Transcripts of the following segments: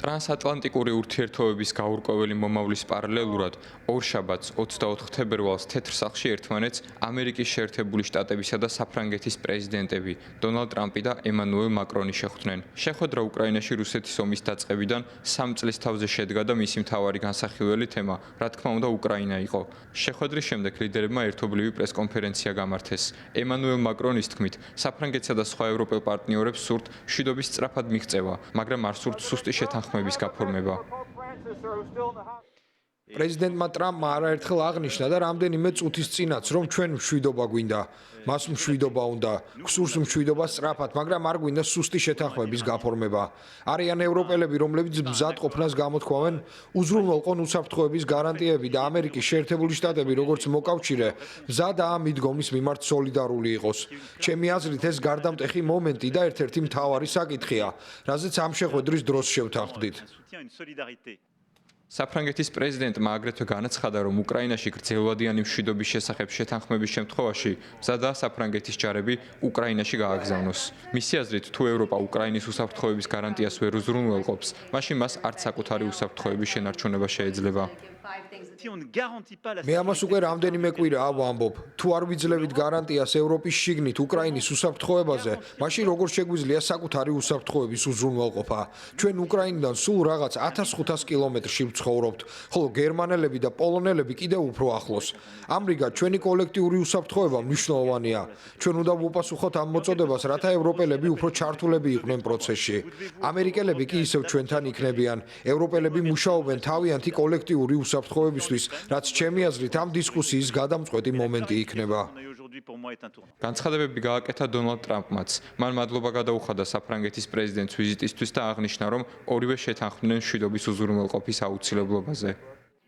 ტრანსატლანტიკური ურთიერთობების გაურკვეველი მომავლის პარალელურად ორშაბათს 24 თებერვალს თეთრ სახლში ერთმანეთს ამერიკის შეერთებული შტატებისა და საფრანგეთის პრეზიდენტები დონალდ ტრამპი და ემანუელ მაკრონი შეხვდნენ. შეხვედრა უკრაინაში რუსეთის ომის დაწყებიდან 3 წლის თავზე შედგა და მისი მთავარი განსახილველი თემა, რა თქმა უნდა, უკრაინა იყო. შეხვედრის შემდეგ ლიდერებმა ერთობლივი პრესკონფერენცია გამართეს. ემანუელ მაკრონის თქმით, საფრანგეთსა და სხვა ევროპელ პარტნიორებს სურთ მშვიდობის სწრაფად მიღწევა, მაგრამ არ სურთ სუსტი შეთანხმების გაფორმება. პრეზიდენტმა ტრამპმა არაერთხელ აღნიშნა და რამდენიმე წუთის წინაც, რომ ჩვენ მშვიდობა გვინდა. მას მშვიდობა უნდა, გსურს მშვიდობა სწრაფად, მაგრამ არ გვინდა სუსტი შეთანხმების გაფორმება. არიან ევროპელები, რომლებიც მზად ყოფნას გამოთქვამენ, უზრუნველყონ უსაფრთხოების გარანტიები და ამერიკის შეერთებული შტატები, როგორც მოკავშირე, მზადაა მიდგომის მიმართ სოლიდარული იყოს. ჩემი აზრით, ეს გარდამტეხი მომენტი და ერთ-ერთი მთავარი საკითხია, რაზეც ამ შეხვედრის დროს შევთანხმდით. საფრანგეთის პრეზიდენტმა აგრეთვე განაცხადა, რომ უკრაინაში გრძელვადიანი მშვიდობის შესახებ შეთანხმების შემთხვევაში მზადაა საფრანგეთის ჯარები უკრაინაში გააგზავნოს. მისი აზრით, თუ ევროპა უკრაინის უსაფრთხოების გარანტიას ვერ უზრუნველყოფს, მაშინ მას არც საკუთარი უსაფრთხოების შენარჩუნება შეეძლება. მე ამას უკვე რამდენიმე კვირაა ვამბობ. თუ არ ვიძლევით გარანტიას ევროპის შიგნით უკრაინის უსაფრთხოებაზე, მაშინ როგორ შეგვიძლია საკუთარი უსაფრთხოების უზრუნველყოფა? ჩვენ უკრაინიდან სულ რაღაც 1500 კილომეტრში ვცხოვრობთ, ხოლო გერმანელები და პოლონელები კიდევ უფრო ახლოს. ამრიგად, ჩვენი კოლექტიური უსაფრთხოება მნიშვნელოვანია. ჩვენ უნდა ვუპასუხოთ ამ მოწოდებას, რათა ევროპელები უფრო ჩართულები იყვნენ პროცესში. ამერიკელები კი ისევ ჩვენთან იქნებიან. ევროპელები მუშაობენ თავიანთი კოლექტიური უსაფრთხოებისთვის, რაც ჩემი აზრით ამ დისკუსიის გადამწყვეტი მომენტი იქნება. განცხადებები გააკეთა დონალდ ტრამპმაც. მან მადლობა გადაუხადა საფრანგეთის პრეზიდენტს ვიზიტისთვის და აღნიშნა, რომ ორივე შეთანხმდნენ მშვიდობის უზრუნველყოფის აუცილებლობაზე.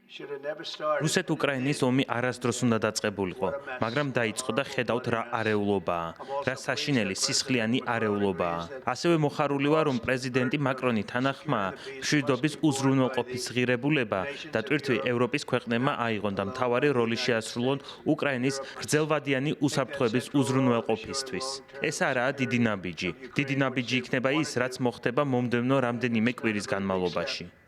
რუსეთ-უკრაინის ომი არასდროს უნდა დაწყებულიყო, მაგრამ დაიწყო და ხედავთ რა არეულობაა, რა საშინელი სისხლიანი არეულობაა. ასევე მოხარული ვარ, რომ პრეზიდენტი მაკრონი თანახმაა მშვიდობის უზრუნველყოფის ღირებულება და ტვირთვი ევროპის ქვეყნებმა აიღონ და მთავარი როლი შეასრულონ უკრაინის გრძელვადიანი უსაფრთხოების უზრუნველყოფისთვის. ეს არაა დიდი ნაბიჯი. დიდი ნაბიჯი იქნება ის, რაც მოხდება მომდევნო რამდენიმე კვირის განმავლობაში.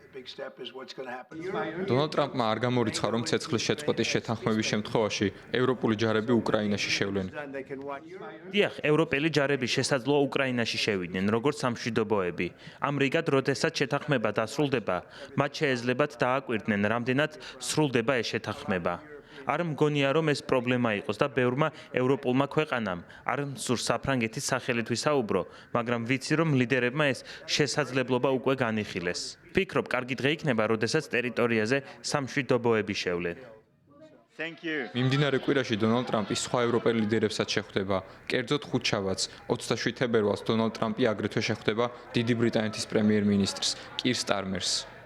დონალდ ტრამპმა არ გამორიცხა, რომ ცეცხლის შეწყვეტის შეთანხმების შემთხვევაში ევროპული ჯარები უკრაინაში შევლენ. დიახ, ევროპელი ჯარები შესაძლოა უკრაინაში შევიდნენ, როგორც სამშვიდობოები. ამრიგად, როდესაც შეთანხმება დასრულდება, მათ შეეძლებათ დააკვირდნენ, რამდენად სრულდება ეს შეთანხმება. არ მგონია, რომ ეს პრობლემა იყოს და ბევრმა ევროპულმა ქვეყანამ არ მსურს საფრანგეთის სახელით ვისაუბრო, მაგრამ ვიცი, რომ ლიდერებმა ეს შესაძლებლობა უკვე განიხილეს. ვფიქრობ, კარგი დღე იქნება, როდესაც ტერიტორიაზე სამშვიდობოები შევლენ. მიმდინარე კვირაში დონალდ ტრამპი სხვა ევროპელ ლიდერებსაც შეხვდება. კერძოდ ხუთშაბათს, 27 თებერვალს დონალდ ტრამპი აგრეთვე შეხვდება დიდი ბრიტანეთის პრემიერ-მინისტრს კირ სტარმერს.